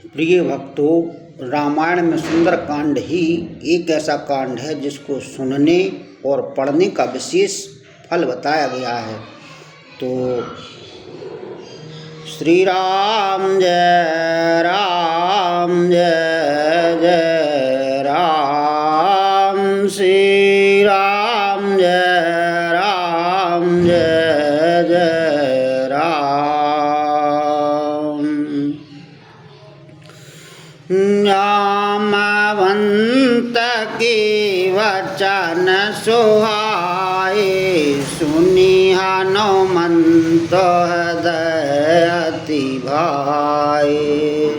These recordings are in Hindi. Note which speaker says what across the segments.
Speaker 1: प्रिय भक्तों, रामायण में सुंदर कांड ही एक ऐसा कांड है जिसको सुनने और पढ़ने का विशेष फल बताया गया है। तो श्री राम जय राम जय जय राम, श्री राम जय राम जय जय राम। जामवंत के वचन सुहाए, सुनी हनुमंत हृदय अति भाए।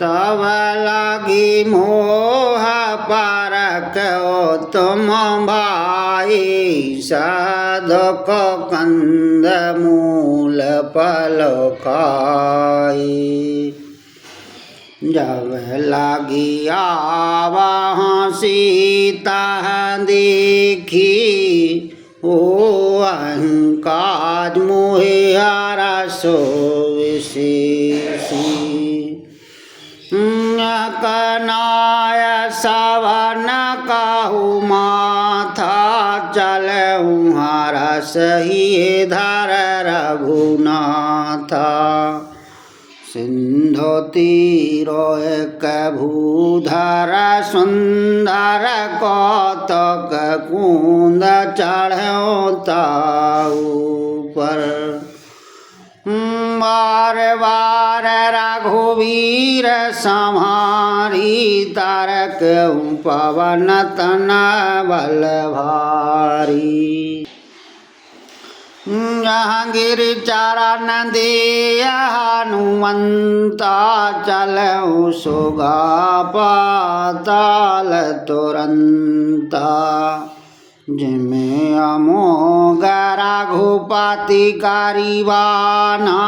Speaker 1: तब लगी मोह परखो तुम भाई, साधुक कंद मूल फल खाई। जब लागी आवा सीता देखी, ओ अहंकार मोहे हारा सो विशेषी। कनाय सवन काहू माथा, चलऊँ हारा सही धर रघुनाथा। सिंधु तीरो एक भूधर, सुंदर कौतक कुंद चढ़ो ऊपर। बार बार रघुवीर संहारी, तारक पवन तन बल भारी। जहांगीर चरण दे हनुमंता, चलऊँ सुगा पाताल तुरंता। जिमें अमोघ रघुपति कारवाना,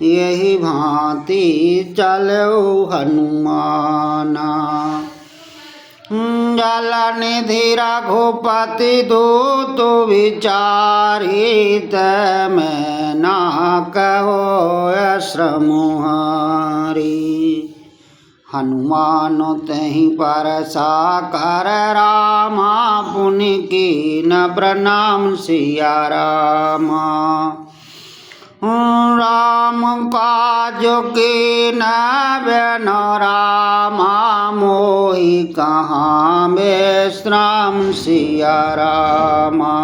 Speaker 1: यही भांति चलऊँ हनुमाना। जल निधि रघुपति दूत विचारित, मैं ना कहो श्रम हारी। हनुमान तहि पर साकर रामा, पुनि कीन प्रणाम सिया रामा। राम काज के नयन रामा, मोहि कहाँ विश्राम सिया रामा।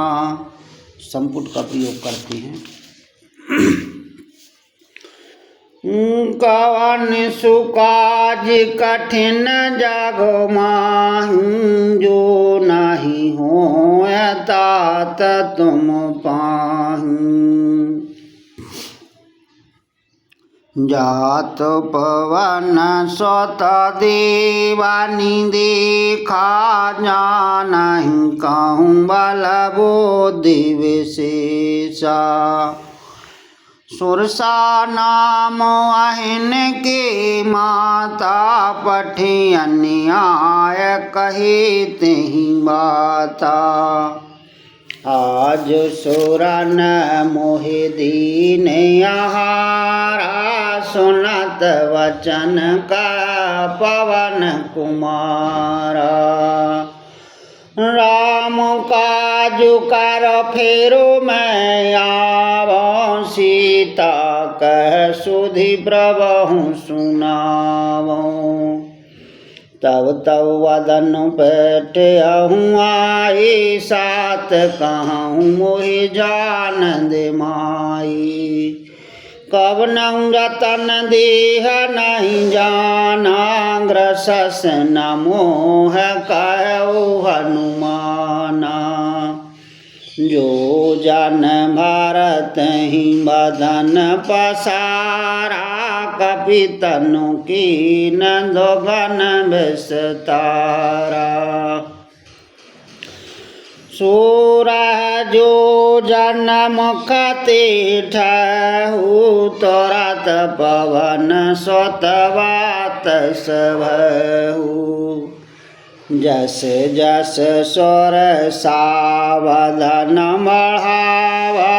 Speaker 1: संपुट का प्रयोग करते हैं। कवन सुकाज कठिन जगो माहू, जो नहीं हो तात तुम पाहू। जात पवन स्वत देवानी देखा, जानहि कहूँ बल बुद्धि विशेषा। सुरसा नाम अहिन के माता, पठे अन्याय कहे तेहि बाता। आज सुरन मोहि दीन आहारा, सुनत वचन का पवन कुमारा। राम काजु कर फेरो मैं आवो, सीता कह सुधि प्रभु सुनावो। तब तब वदन पेटहूँ आई, सात कहूँ मोहि जानंद माई। कवनहुँ रतन देह नहीं जाना, ग्रसस न मोह कहु हनुमाना। जो जन भारत ही बदन पसारा, कपि तनु कीन दोगन विस्तारा। सूरह जो जन मुख तीठहु, तुरत पवन स्वतवात सभहु। जस जस स्वर सावधान बढ़ावा,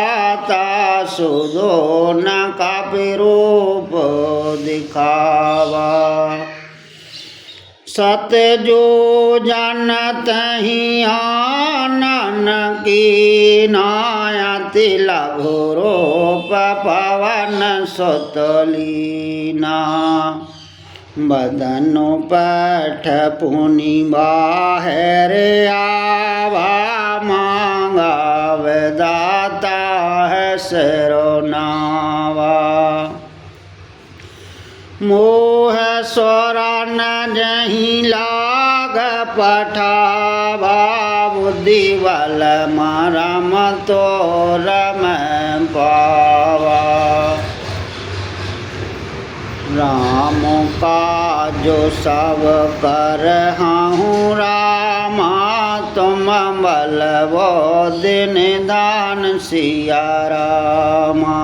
Speaker 1: सुधो न कापि रूप दिखावा। सत्य जो जानत ही आनन की नायति लघु रूप पवन सुतलीना। बदनु पठ पुनि बाहर आवा मांगा विदाता है सिरोनावा। मोह स्वरा न जहीं लाग पठावा बुद्धि बल मरम तो रम पावा। राम का जो सब कर हूँ रामा तुम बल वो दिन दान सिया रामा।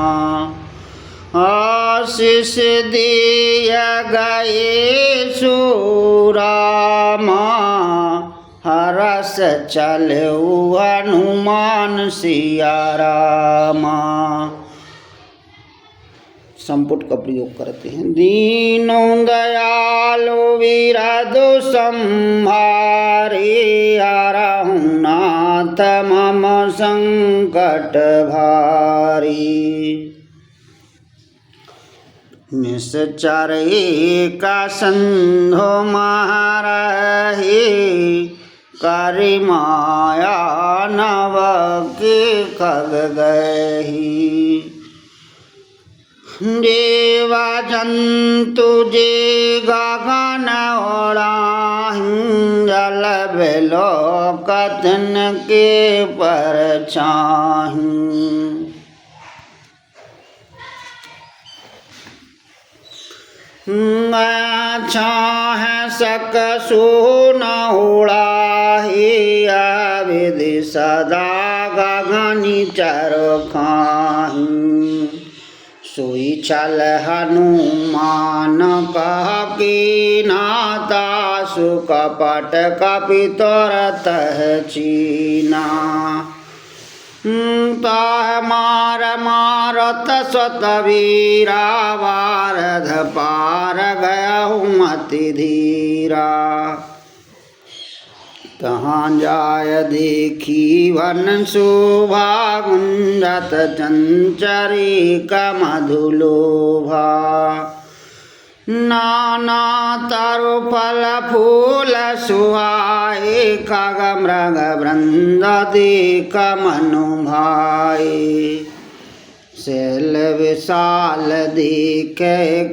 Speaker 1: आशीष दिया गए सुरामा हरस चले हनुमान सिया रामा। संपुट का प्रयोग करते हैं। दीनो दयालु विरधु संहारे रघुनाथ मम संकट भारी। निश्चर का संधो महारही करि माया नव के खग गही। देवा जंतु जे गगन ओढ़ाहीं जल बिलो कथन के परछाहीं। छाह सक सुन उड़ाही विधि सदा गगनी चरो खाहीं। सोई चल हनुमान कह की नाता सुकपट कपि तुरत चीना। ताह मार मारत स्वत वीरा वारध पार गयहु मति धीरा। कहाँ जाय देखी वन शोभा गुंजत चंचरी कमधुलोभा। नाना तरु फल फूल सुहाए खग मृग वृंद देख मनु भाए। शैल विशाल देख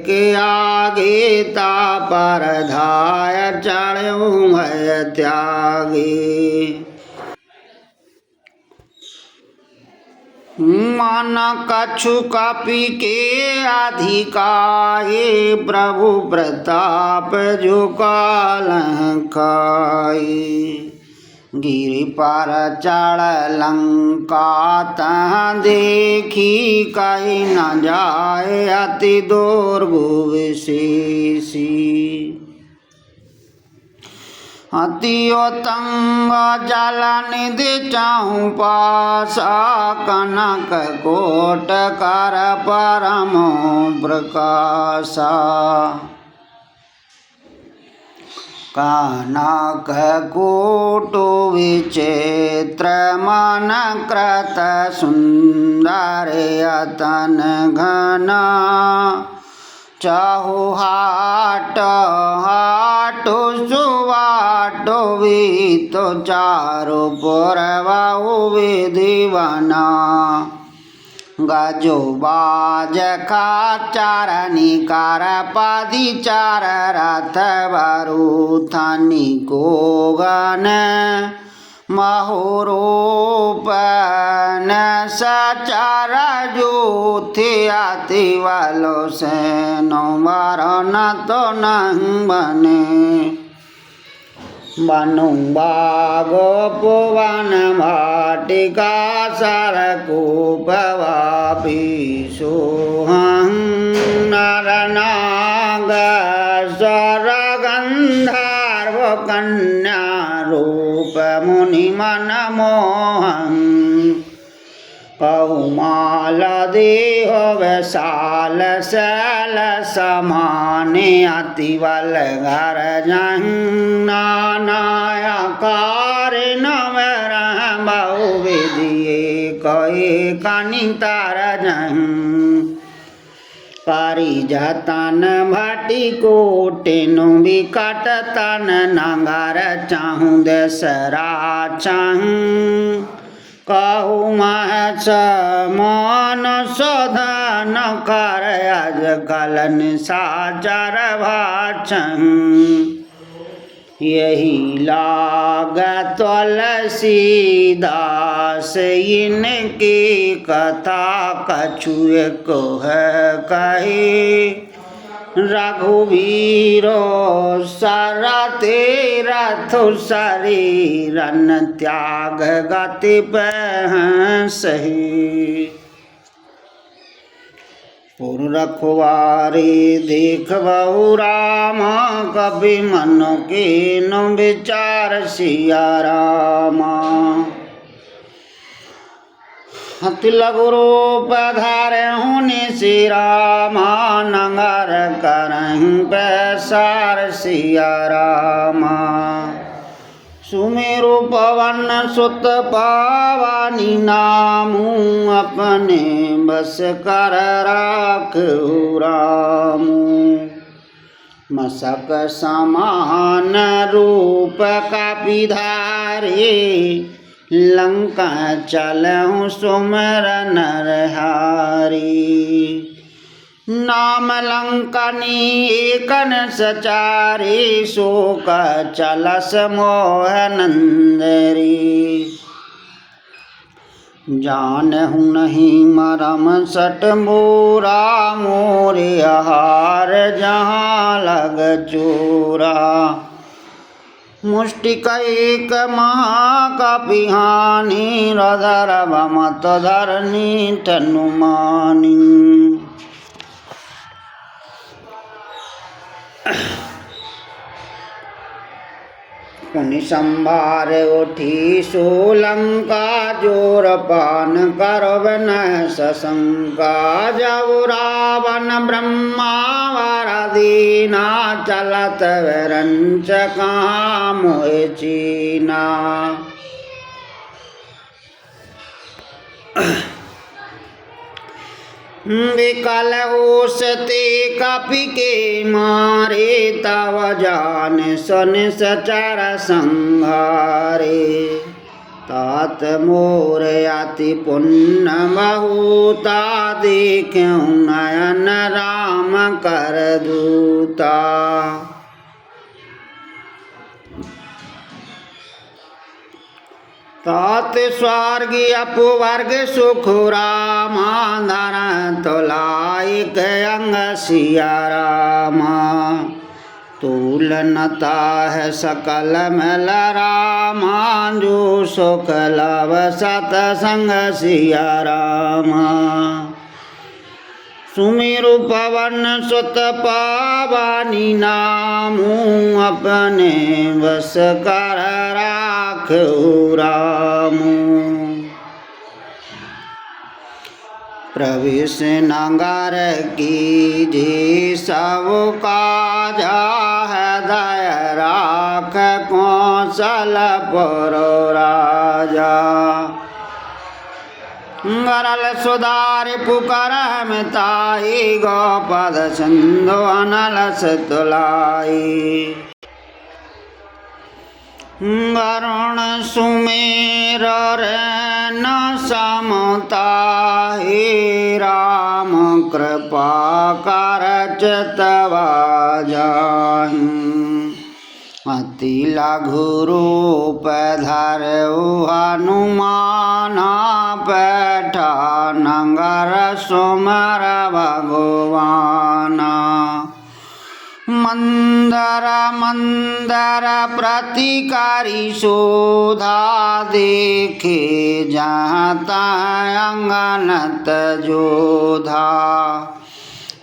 Speaker 1: के आगे तापर धाय चढ़ऊ भय त्यागे। मन कछु कपि के अधिकाए प्रभु प्रताप जो कालह खाए। गिरि पर चढ़ लंका तहाँ देखी कहीं न जाए अति दुर्गु विशेषी। अति उत्तंग जल निधि चाहु पासा कनक कोट कर परम प्रकाशा। कनक कोट विचित्र मन कृत सुंदर यतन घना। चाहु हाट हाट सुवाटो भी तो चारो पुरवाहु विधिवना। गजो बाज का चारनी कार पादी चार रथ बारू थानी को गन महोरूप न सचार जो थे आती वालों से नो मारो न तो नहीं बने। बनु बागो पुवन भाटिका सर कुपवापी सोहं नर नाग स्वर गंधर्व कन्या रूप मुनि मन मोहं। कहुमाला देह वैशाल शैल समाने अति बल घर नानाकार नव बहु विधिये कहे कनितार पारी जतन भाटी कोटिनु विकट तन नगर चाहूँ दसरा चाहूँ कहु महस मन शोधन कर अज कलन साचर भाचहूँ यही लाग तुलसीदास इनकी कथा कछुए को है कहे रघुवीरो सरते रथु शरीरन त्याग गति पह सही पुर रखवारी देख बहु रामा कभी मन के न विचार सिया रामा अति लघु रूप धारे होने से रामा नगर करहीं पैसार सिया रामा सुमेरु पवन सुत पावानी नामू अपने बस कर राखहु रामू मसक समान रूप कपिधारी लंका चलहु सुमर नरहारी नाम लंकनी एकन सचारी शोक चलस मोह नंदरी जानहु नहीं मरम सट मोरा मोरे आहार जहाँ लग चोरा मुष्टिक एक महाकपिहानी रधर मत धरनी तनुमानी पुनि संभार उठी सोलंका जोर पान करब न सशंका जब रावण ब्रह्मावर दीना चलत विरंच कहाँ मोह चीना विकल होसते कपि के मारे तव जान सन सचर संहारे तात मोर अति पुण्य बहुता देखूं नयन राम कर दूता तात स्वर्ग अपवर्ग सुख रामा धर तुलाइक अंग सिया रामा तुलनता है सकल मल रामा जो सुख लव सतसंग सिया रामा सुमिरु पवन सुत पावानी नामू अपने बस कर राखहु रामू प्रवेश नगर कीजे सब काजा हृदय राख कौशलपुर राजा गरल सुधार पुकर मिताई गोपद सिंधु अनलस तुलाई वरुण सुमेर न समता हे राम कृपा करच तवा जाहि अति लघु रूप धरऊ हनुमान पैठा नगर सुमर भगवाना मंदर मंदर प्रतिकारी शोधा देखे जहाँ तहाँ अंगनत जोधा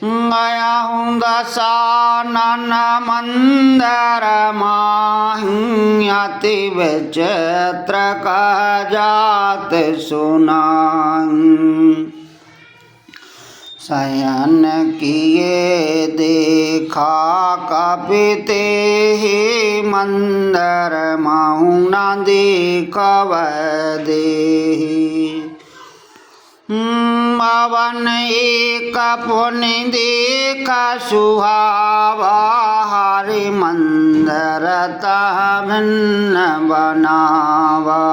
Speaker 1: गया हूँ दशानन मंदिर माही अति विचित्र का जात सुनाई। शयन किए देखा कपिते ही मंदिर माहू न देखव देहि। पवन एक पुनि देखा सुहावा हरि मंदिर तह भिन्न बनावा।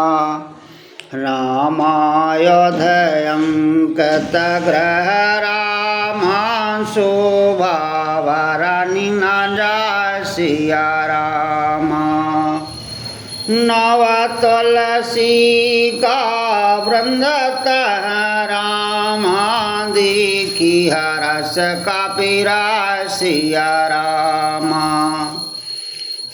Speaker 1: रामायोधयं कृतगृह रामा शोभा वरनि न जाय सिया रामा। नव तुलसी का वृंद तह रामा देखी हरस कपिरा सिया रामा।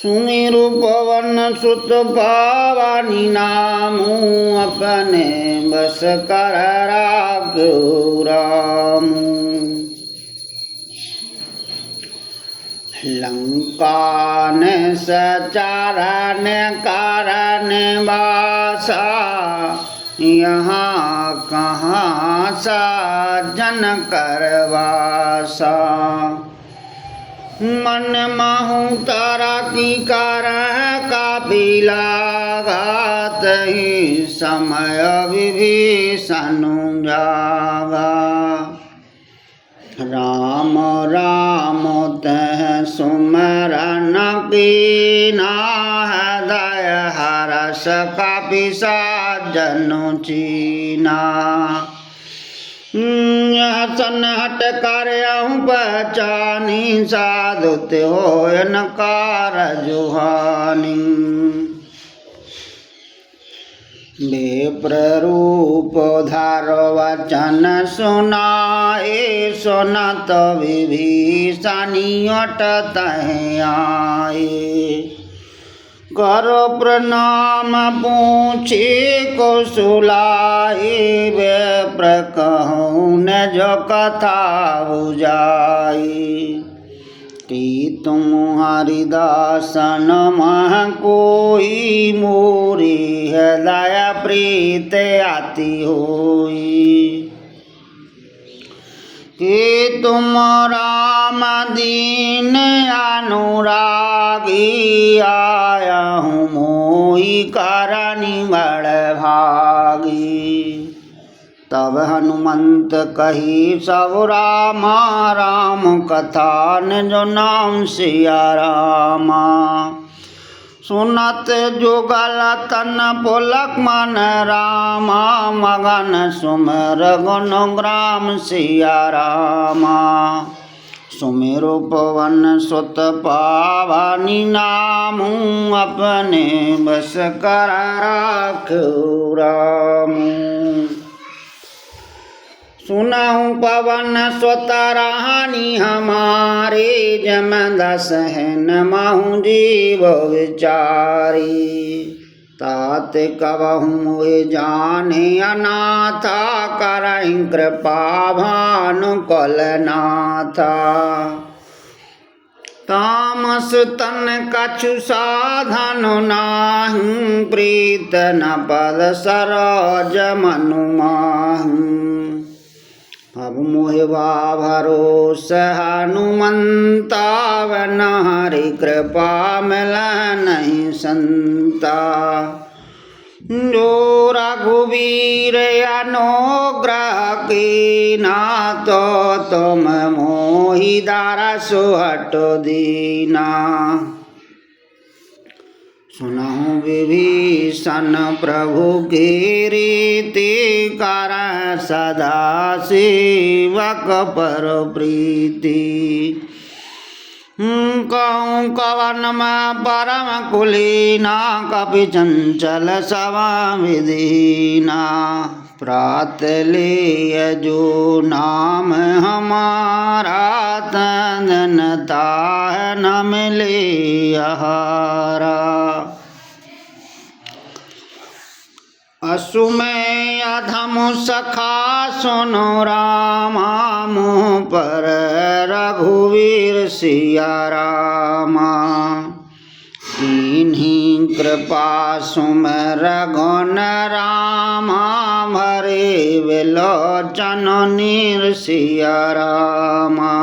Speaker 1: सुमिरु पवन सुत पावनी नामू अपने बस कर राखो रामू। लंका ने सचारण कारण वासा यहाँ कहाँ साजन करवासा। मन माहू तारा की कार काबिला घात ही समय विभीषण जागा। राम राम तह सुमरन कीना हृदय हरस कपिसा जनु चीना। सन्हट कर पहचानी साधु त्यो नकार जुहानी। विप्र रूप धार वचन सुनाए सुनत विभीषणी अटत आए। करो प्रणाम पूछे कौशलाए विप्र कहूँ न जो कथा बुझाई। कि तुम हरिदासन मह कोई मोरी हृदय प्रीत आती होई। कि तुम राम दीन अनुरागी आया हूँ मोहि करनी बड़ भागी। तब हनुमंत कही सब रामा राम कथा जो नाम सिया रामा। सुनत जुगल तन पुलक मन रामा मगन सुमर गुण ग्राम सिया रामा। सुमिरु पवन सुत पावनी नामू अपने बस कर राखो रामू। सुनाऊं पवन सुत रानी हमारे जम दस है माहू जीव विचारी। तात कबहूँ जाने अनाथा करहीं कृपा भानु कलनाथा। तामस तन कछु साधन नाही प्रीत न पद सरोज मनु माही। अब मोहवा भरोस हनुमंता वन हरि कृपा मिल नहीं संता। जो रघुवीर अनुग्रह की ना तो तुम मोहि दारा सुहट दीना। सुनहु विभीषण प्रभु की रीति कर सदा सेवक पर प्रीति। कहूँ कवन में परम कुलीना कपि चंचल सवा विदीना। प्रात ले जो नाम हमारा तनता न मिले आहारा। असुमेय अधम सखा सुनो रामा, मुँह पर रघुवीर सिया रामा। कीन्ही कृपा सुमिर गुण रामा, भरे विलोचन नीर सिया रामा।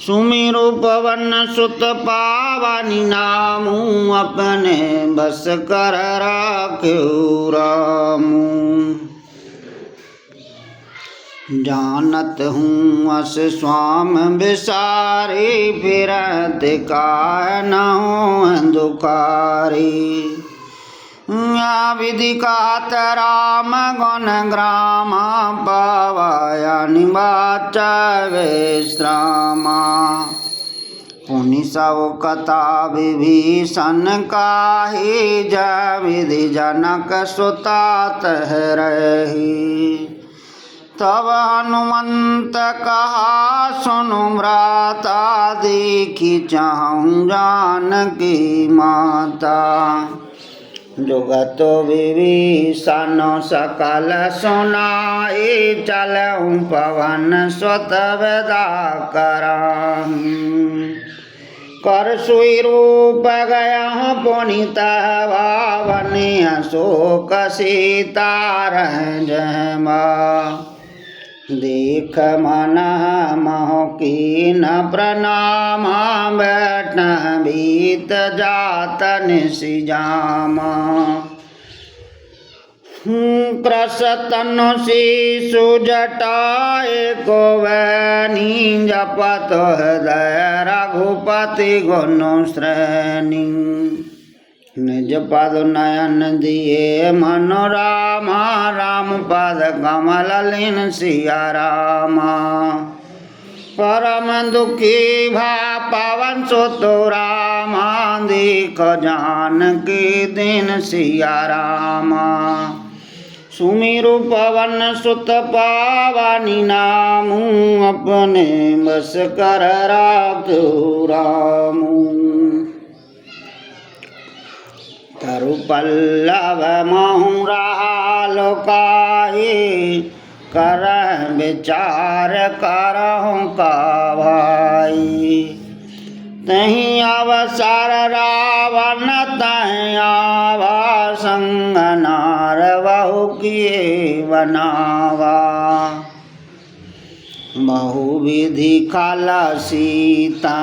Speaker 1: सुमिरु पवन सुत पावनी नामू, अपने बस कर राख्यो रामू। जानत हूँ अस स्वाम बिसारी, फिरत कानहु दुखारी। या विधि कहत राम गुण ग्रामा, पावया निवाच विश्रामा। पुनि सब कथा विभीषण काही, जय विधि जनक सुता तह रही। तब हनुमंत कहा सुनु भ्राता, देखी चाहूँ जानकी माता। जुगत विभीषण सकल सुनाई, चलऊँ पवन सुत विदा कराहीं। कर सुई रूप गया पुनीत भावन, अशोक सीता रंजमा। देख मन मोह कीन प्रणामा, बैठ बीत जात निशिजामा। कृसतनु शिशु जटाए को वैनी, जपत हृदय रघुपति गुण श्रेणी। निज पद नयन दिए मनोरामा, राम पद कमल लीन सिया रामा। परम दुखी भा पवन सुत रामा, देख जानकी दीन सिया रामा। सुमिरु पवन सुत पावनी नामू, अपने बस कर राख्यो रामू। तरु पल्लव महु रहा लोकाई, करह विचार करहु का भाई। तही अवसर रावण तह आवा, संग नार बहु किए बनावा। बहुविधि खल सीता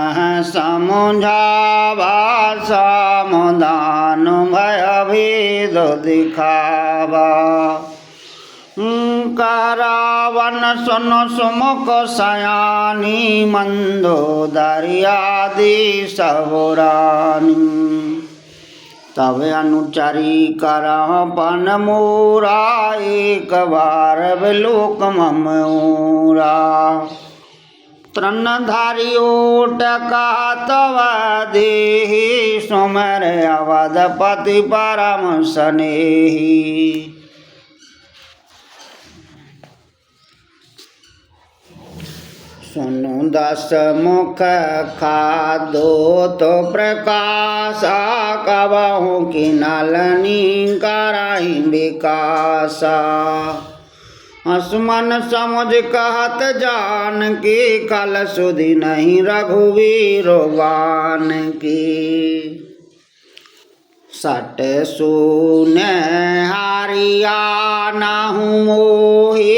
Speaker 1: समझावा, सामदान भय भेद दिखावा। करावन सुन सुमुख सयानी, मंदोदरी आदि सब रानी। तब अनुचरी करह पन मोरा, एक बार विलोक ममोरा। तृणधारी ओट कहतव देहि, सुमिर अवधपति परम स्नेही। सुनु दस मुख खादो तो प्रकाशा, कबहु की नलनी कराई विकासा। असमन समझ कहत जान की, कल सुधि नहीं रघुवीर बान की। सट सुने हारिया नाहु मोही,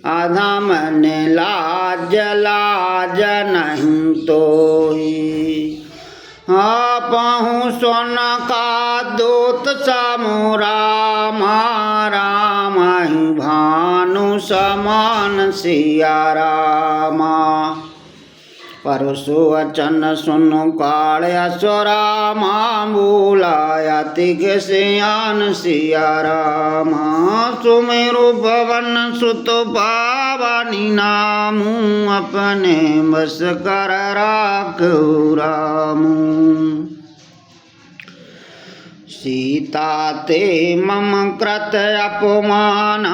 Speaker 1: अधम ने लाज लाज नहीं तोही। आपहु सोन का दूत समु रामा, रामहि भानु समान सिया रामा। परसु वचन सुनु काल असुरामा, बुलायति के सियान सिया रामा। सुमिरु पवन सुत पावनी नामू, अपने बस कर राख्यो रामू। सीता ते मम कृत अपमाना,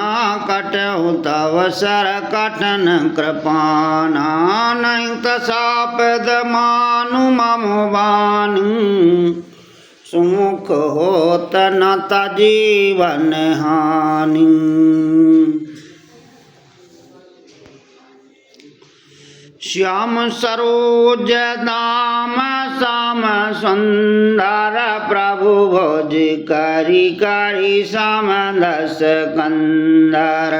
Speaker 1: कटहु तव सर कटन कृपाना। नहीं तसापद मानु मम बानु, सुमुख होत न जीवन हानि। श्याम सरोज दाम श्याम सुंदर प्रभु भोज करी करी श्याम दस कंदर।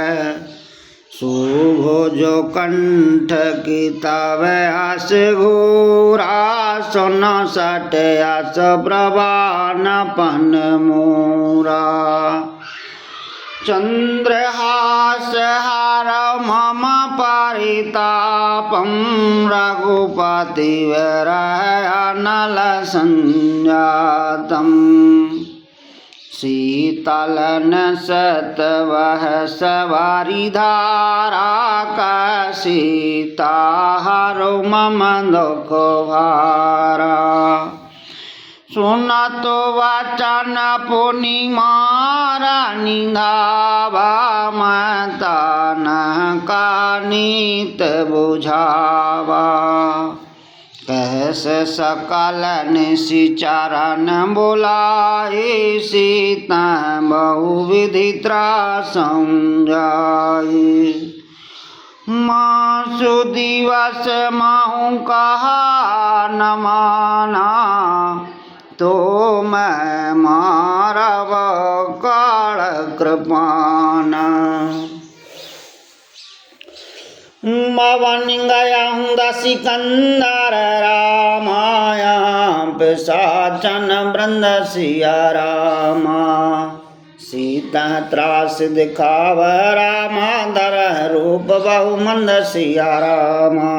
Speaker 1: सुभोजो कंठ किताब आस घोरा सुन सट आस प्रभान पन मोरा। चंद्रहास हार मम परितापम रघुपति नल संजातम। शीतलन सतवह सवारी धारा का सीता हरो मम दुख भारा। सुनत वचन पुनि मारा निधावा मतान का नीत बुझावा। कैसे सकल निशिचरण बुलाए सीता बहुविधि त्रास समझाए। मासु दिवस माहू कहा न माना तो मैं मारव काल कृपाना। मवन गया हूँ दसी कंदर रामाया पिशाचन वृंद सिया रामा। सीता त्रास दिखाव रामा दर रूप बहु मंद सिया रामा।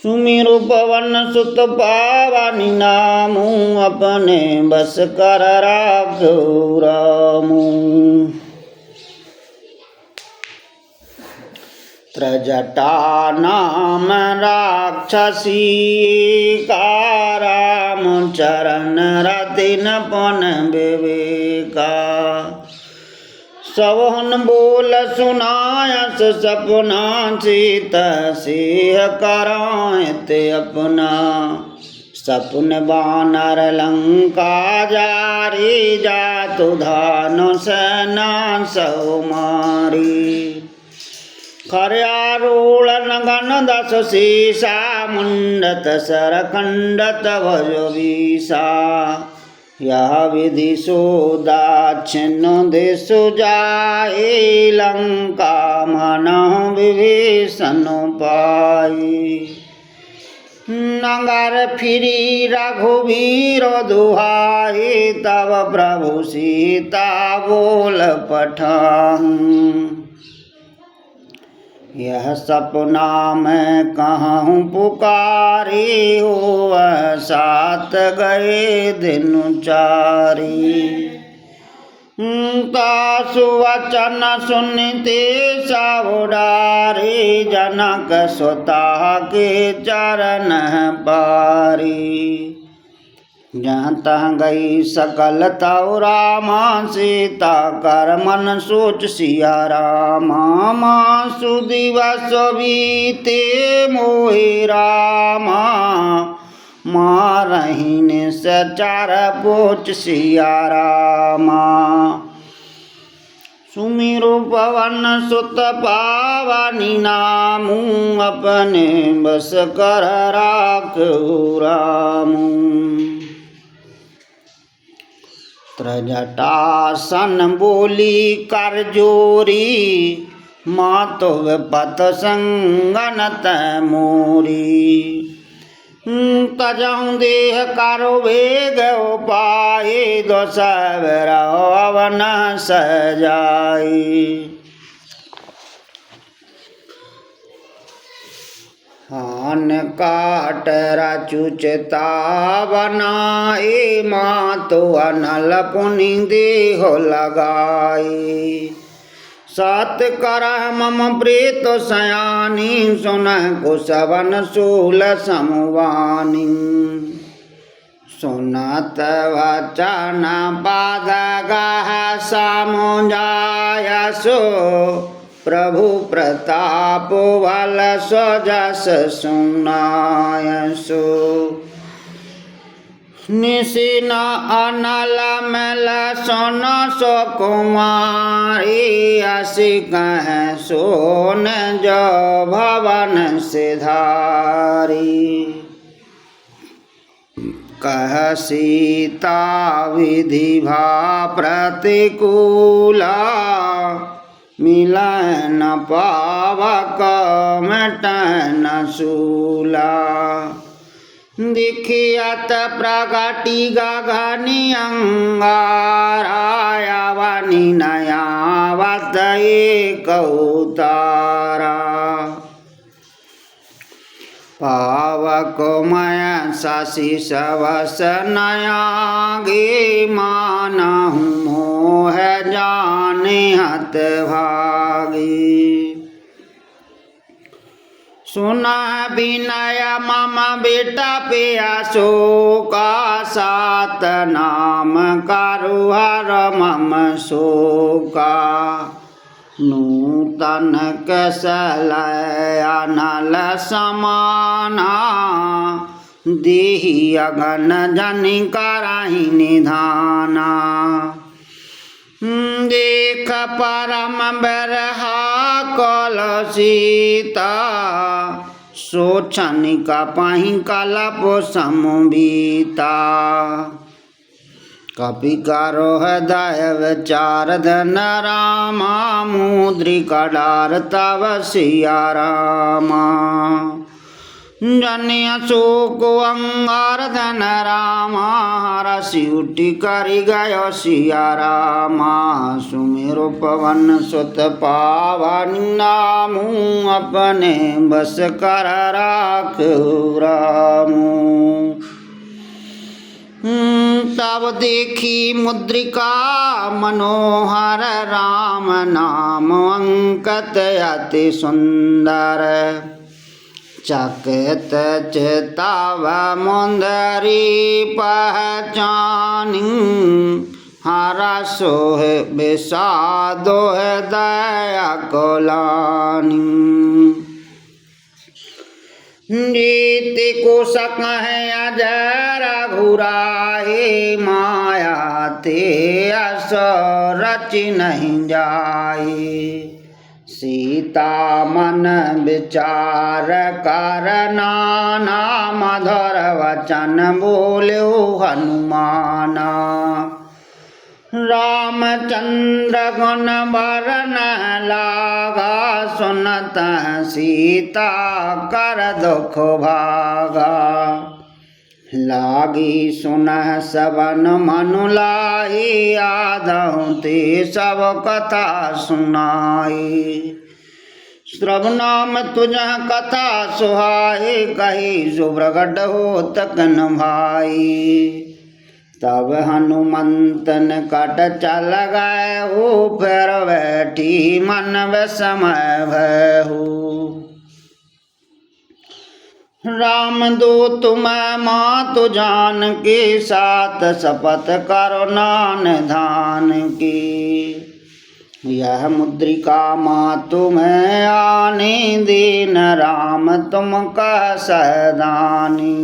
Speaker 1: सुमिरु पवन सुत पावनी नामू अपने बस कर राखो रामू। त्रजटा नाम राक्षसी का राम चरण रतिन पन विवेका। सवहन बोल सुनायस सपना सीता सिंह करायत अपना। सपन बानर लंका जारी जातु धानु सेना सौ मारी। खर्यारूढ़ गण दस शीसा मुंडत सरखंडत भज वीसा। यह विधि सो दाक्षिण्य दिशु जाए लंका मनहु विभीषण पाई। नगर फिरी रघुवीर दुहाई तब प्रभु सीता बोल पठाऊं। यह सपना मैं कहूँ पुकारी हो साथ गए दिन चारी। तासु वचन सुनते सावडारी जनक सुता के चरण पारी। जहाँ तहाँ गई सकल तव रामा सीता कर मन सोच सिया रामा। मासु दिवस बीते मोहि रामा मारहीन सचार पोच सिया रामा। सुमिरु पवन सुत पावनी नामू अपने बस कर राखो रामू। त्रजटासन बोली कर जोरी मातो पत संगनत मोरी। तजहु देह करो वेग पाए दो सवर अवन सजाई। हान काट रचुचता बनाए मातो अनल पुनि देहो लगाई। सात करह मम प्रेत सयानी सुन कुशवन शूल समवानी। सुनत वचन पाद गाह समुझायसो प्रभु प्रताप बल स्वजस सुनायसो। निशिन अनल मेल सोन सो कुमारी असी कह सोन जो भवन से धारी। कह सीता विधि भा प्रतिकूला मिलन पावक मिटन शूला। दिखियत प्रगति गगनि अंगारा वनि नयावत एक उतारा। पावक मय शशि सवस नयागे मानहु मोह जाने हत भागी। सुना विनय मम बेटा पिया शोका सात नाम कारुहर मम शोका। नूतन कसलय अनल समाना देहि अगन जनि करहि निधाना। देख परम बरहा कल सीता सोचन कपहि कलप समबीता। कपि करो हृदय विचार धन रामा मुद्रिका डार तव सिया रामा। जन्य शोक अंगार धन रामा हरषि उठि करि गयो सिया रामा। सुमिरो पवन सुत पावन नामु अपने बस कर राखहु रामु। तब देखी मुद्रिका मनोहर राम नाम अंकित अति सुंदर। चकित चितव मुंदरी पहचानी हरषोह विषादोह दया कुलानी। नीति कुशक है अजय रघुराई माया ते अस रचि नहीं जाई। सीता मन विचार कर नाना मधुर वचन बोल्यो हनुमाना। रामचंद्र गुण बरन लागा सुनत सीता कर दुख भागा। लागी सुनह सबन मनु लाई आदहु ते सब कथा सुनाई। श्रवनाम तुझह कथा सुहाए कही सुब्रगड हो तकन भाई। तब हनुमंतन कट चल गए हो फिर बैठी मन विस्मय भयहु। राम दूत मैं मातु जान के साथ शपथ करो नान धान की। यह मुद्रिका मातु मैं आने दीन राम तुम कह सहदानी।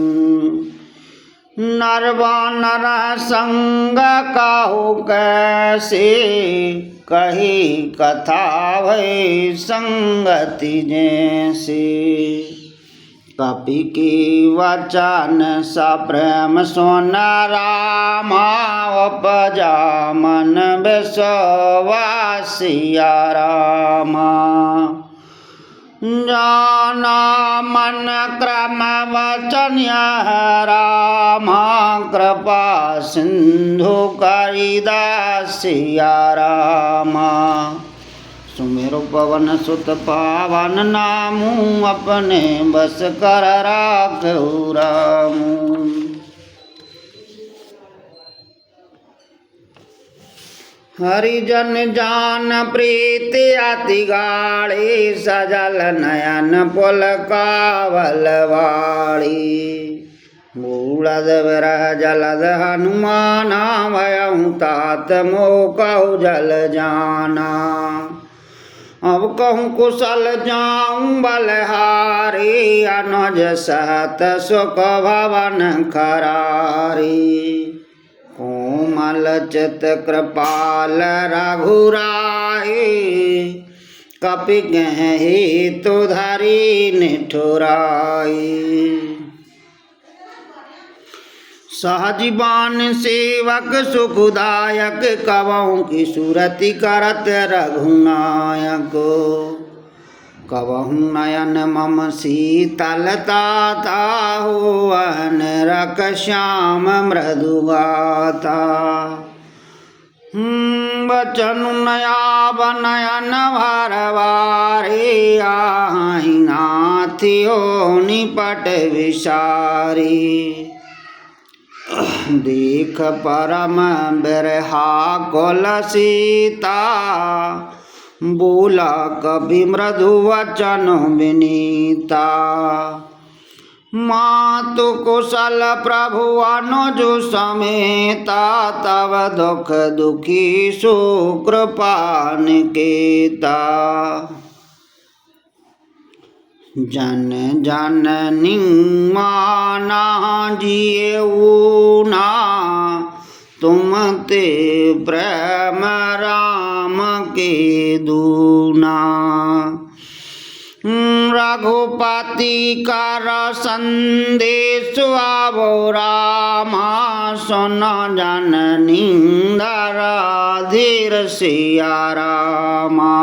Speaker 1: नरवानर संग काहू कैसे कही कथा भई संगति जैसे। कपि की वचन सप्रेम सुन रामा उपजा मन विश्वासिया रामा। जाना मन क्रम वचन यह रामा कृपा सिंधु करिदासिया रामा। सुमेरु पवन सुत पावन नामु अपने बस कर राखहु रामु। हरिजन जान प्रीति अति गाढ़ी सजल नयन पुलकावल वाड़ी। बूढ़द विरह जलद हनुमाना भयहु तात मोह कहु जल जाना। अब कहूँ कुशल जाऊँ बलहारी, अनुज सहत सुख भवन खरारी। कोमल चित कृपाल रघुराई, कपि गहि तो धरी निठुराई। सहजीवान सेवक सुखदायक, कवहुँ की सुरति करत रघुनायक। कवहुँ नयन मम शीतलता, ताहु अनरक श्याम मृदु गाता। बचन नयाब नयन भरवारी, आहि नाथियो निपट विसारी। देख परम बिरहा कुल सीता, बोला कवि मृदु वचन विनीता। मातु कुशल प्रभु अनुज समेता, तव दुख दुखी सुकृपा निकेता। जन जननी माना जिएऊ ना, तुम ते प्रेम राम के दूना। रघुपति कर संदेश आवो रामा, सुन जननी धीर सिया रामा।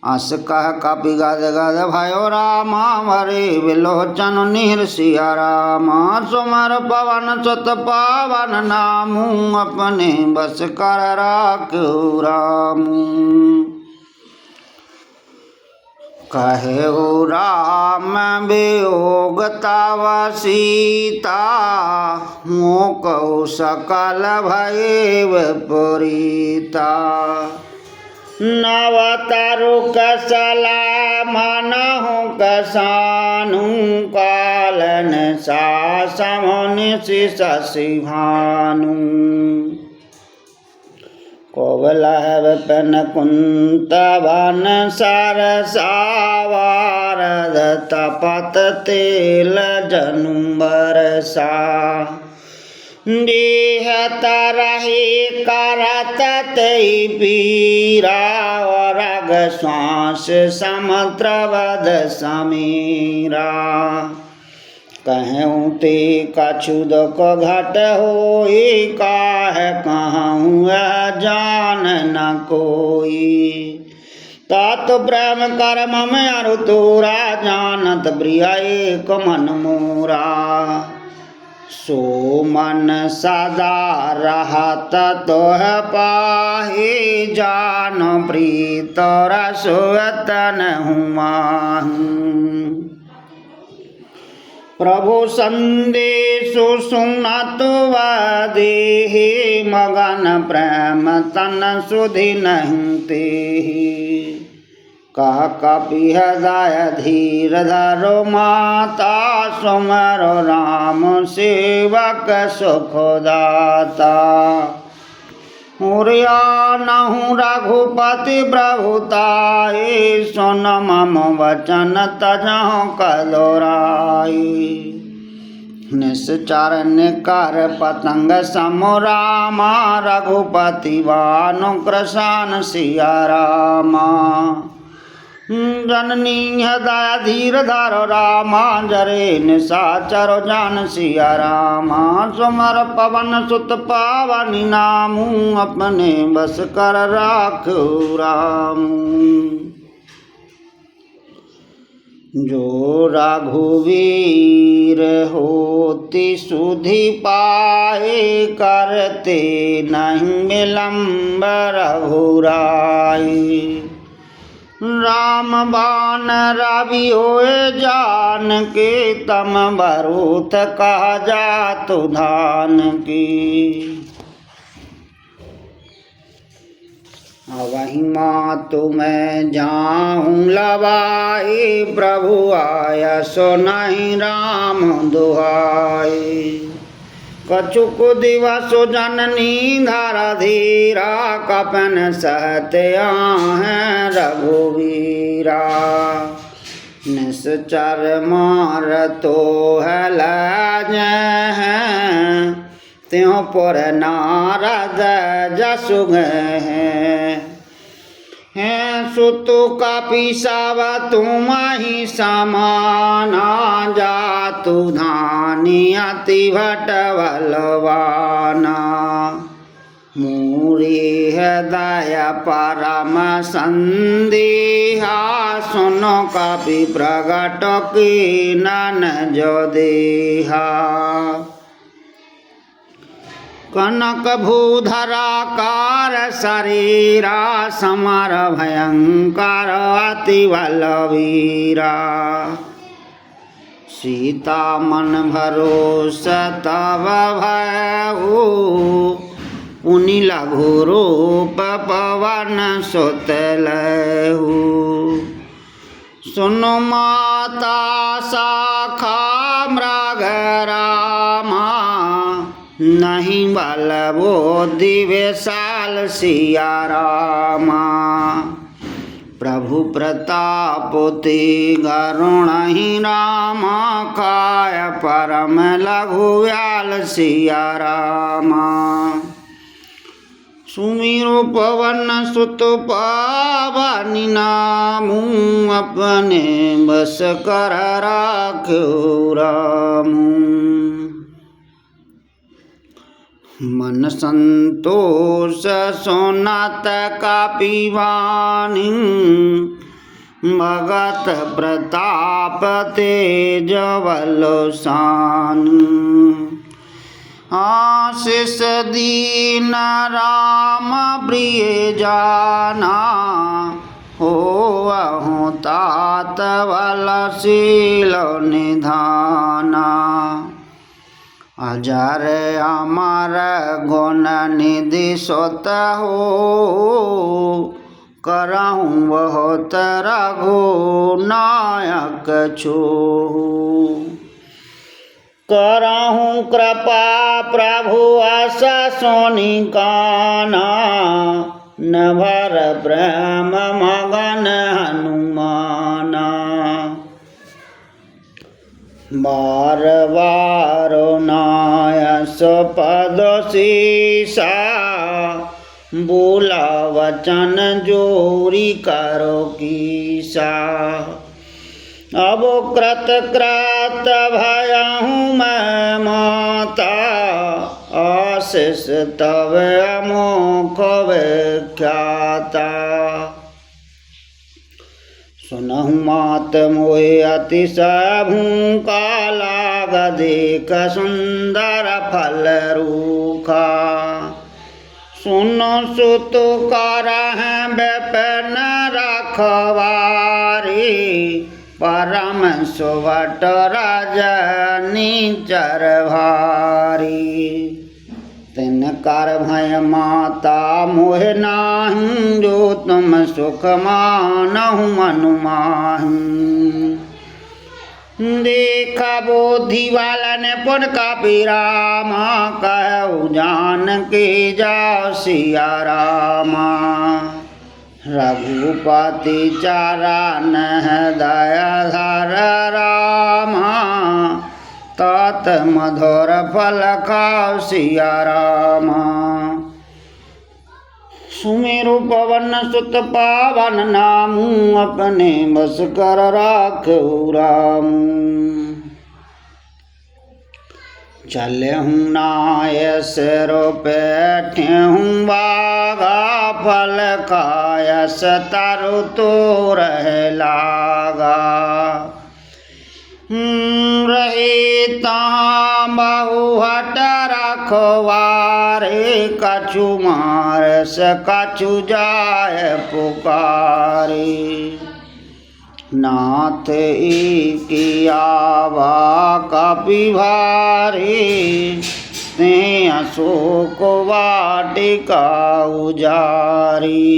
Speaker 1: अस कह कपि गद गद भयो रामा, हरे विलोचन नीर सिया रामा। सुमर पवन सुत पावन नामू, अपने बस कर राखो रामू। कहेउ राम वियोग तव सीता, मोकौ सकल भयेव पुरीता। नव तरु कसला मनहु कसानु, कालन सासमुनि शशि भानु। कोवलह विपिन कुंत वन सरसा, वारद तपत तेल जनु बरसा। देह तरहि करत तै पीरा, रग श्वास समुद्र वद समीरा। कहूँ ते कछु दुख घट होई, काहे कहूँ जान न कोई। तात प्रेम कर मम अरु तोरा, जानत प्रिय एक मन मोरा। सो मन सदा रहत तोह पाहि, जान प्रीत रसोतन हुमाहु। प्रभु संदेशु सुनत देहि, मगन प्रेम तन सुधि नहीं तेहि। कह कपि हृदय धीर धरो माता, सुमरो राम सेवक सुखदाता। हुरिया नहु रघुपति प्रभुताई, सुन मम वचन तजहु कदोराई। निश्चर निकर पतंग समु रामा, रघुपति वानु कृशान सिया रामा। जननी हृदय धीर धरो रामा, जरे निशाचर जान सिया रामा। सुमर पवन सुत पावनी नामू, अपने बस कर राखो रामू। जो रघुवीर होती सुधि पाए, करते नहीं विलम्ब रघुराई। राम बान रवि होए जान के, तम बरूथ कहा जातु धान की। अवहि मातु मैं जाऊँ लवाई, प्रभु आया सो नहीं राम दुहाई। कछुक दिवसो जननी धारा धीरा कपन सहते हैं रघुवीरा। निश्चर मार तो है लाज हैं त्यों पर नारद जसु गए हैं सुतु का पिसावा तुम ही समाना जातु धानी अति भट बलवाना। मूरी हृदय परम संदेहा सुनो कपि प्रगट की नन जो देहा। कनक भूधराकार शरीरा समर भयंकर अति बलवीरा। सीता मन भरोस तब भयउ पुनि लघु रूप पवन सुत लहु। सुनु माता शाखा मृग रामा नहीं बल बोधि विशाल सिया रामा। प्रभु प्रताप ते गरुण ही रामा काय परम लघु व्याल सिया रामा। सुमिरो पवन सुत पावनी नामू अपने बस कर राख्यो रामू। मन संतोष सोनात का पीवानी भगत प्रताप तेज बलशान। आशीष दीन राम प्रिय जाना हो अहु तात बलशील निधाना। अजर अमर गुण निधि सुत हो करहूँ बहुत रघु नायक छो। करहूँ कृपा प्रभु अस सोनि काना नभर प्रेम मगन हनुमाना। बार बार नायस पद शीसा बोला वचन जोरी करो कीसा। अब कृत कृत भयहूँ मैं माता आशीष तब अमोघ विख्याता। सुनहु मात मोहे अतिशय भूखा लाग देख सुंदर फल रूखा। सुनो सुत करहैं विपिन रखवारी परम सुभट रजनी चर भारी। तिनकर भय माता मोह नाहि जो तुम सुख मानहु मनु माहि। देखा बोधि वालन पुन कापी रामा कहु जान के जाओ सिया रामा। रघुपति चरण दया धर रामा तात मधुर फल खाओ सिया रामा। सुमेरु पवन सुत पावन नामू अपने बस कर राख्यो रामू। चलहूँ नाय सिरो बैठहूँ बागा फल खायस तरु तो रह लागा। रहे तहाँ बहु हट रखवारे कछु मारस कछु जाय पुकारे। नाथ की आवा कपि भारी ते अशोक वाटिका उजारी।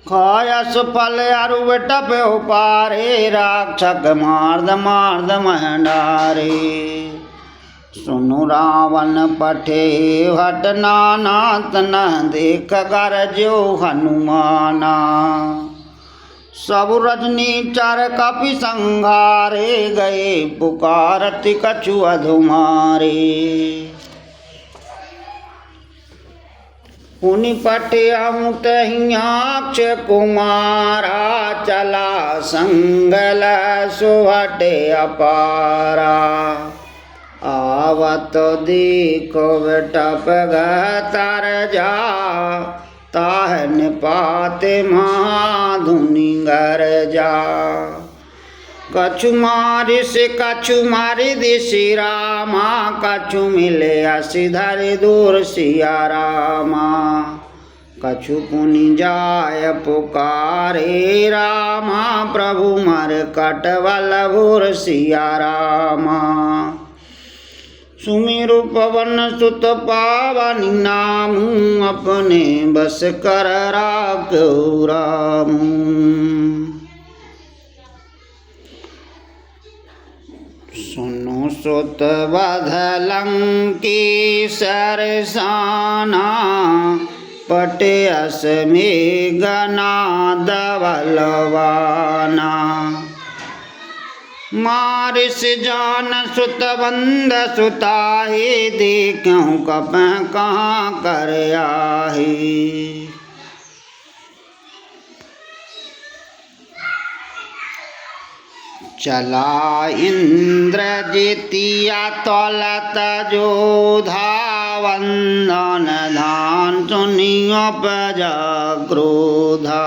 Speaker 1: खायस फल अरु टप्यो पारे राक्षक मार्द मार्द महंडारे। सुनु रावण पठे हट नाना तना देख गरजो हनुमाना। सब रजनी चार कपि संघारे गए पुकारति कछु अधुमारे। पुनि पठे अमुत हियाक्ष कुमारा चला संगल सुहटे अपारा। आवत देखो बेटप तर जा ताह निपाते महाधुनि गर जा। कछु मारि से कछु मारि दिशि रामा कछु मिले असिधर दूर सिया रामा। कछु पुनि जाय पुकारे रामा प्रभु मर कटवल भूर सिया रामा। सुमिरु पवन सुत पावनि नामु अपने बस कर राखो रामु। सुनो सुत बध लंकी सरसाना पटे अस मेघना दबलवाना। मारिस जान सुत बंद सुताही देखूं कप कहाँ कर आही। चला इंद्रजितिया तौलत जोधा वंदन धान सुनियो प्रजा क्रोधा।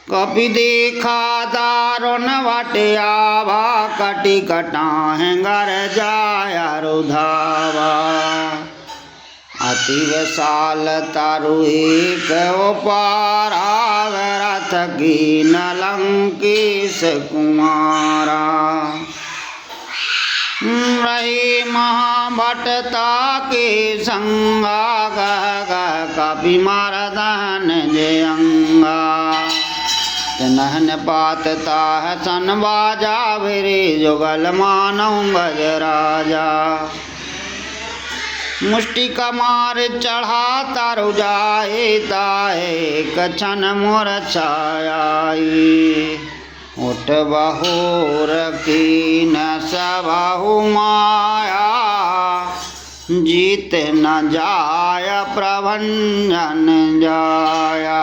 Speaker 1: कपि देखा दारुण वट आवा कटि कटाह घर जाया रुधावा। अति विशाल तरु एक उपारा रथ की लंकेश कुमारा। रही महाभटता के संगा कपि मारदन जयंगा। नहन पातता है सन बाजा भिरे जुगल मानव गज राजा। मुष्टि कमार चढ़ा तारु जाए ताए कछन मोर छायाई। उठ बहोर की न सबहु माया जीत न जाय प्रभंजन जाया।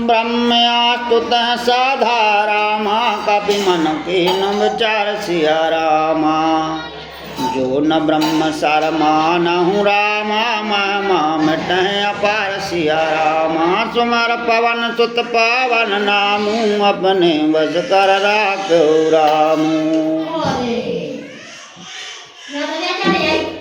Speaker 1: ब्रह्मयास्तुतः साधा रामा कपि मन कीन विचार सिया रामा। जो न ब्रह्म सार मानहु रामा मामा मिटहि अपार सिया रामा। सुमर पवन सुत पावन नामु अपने बस कर राखो रामु।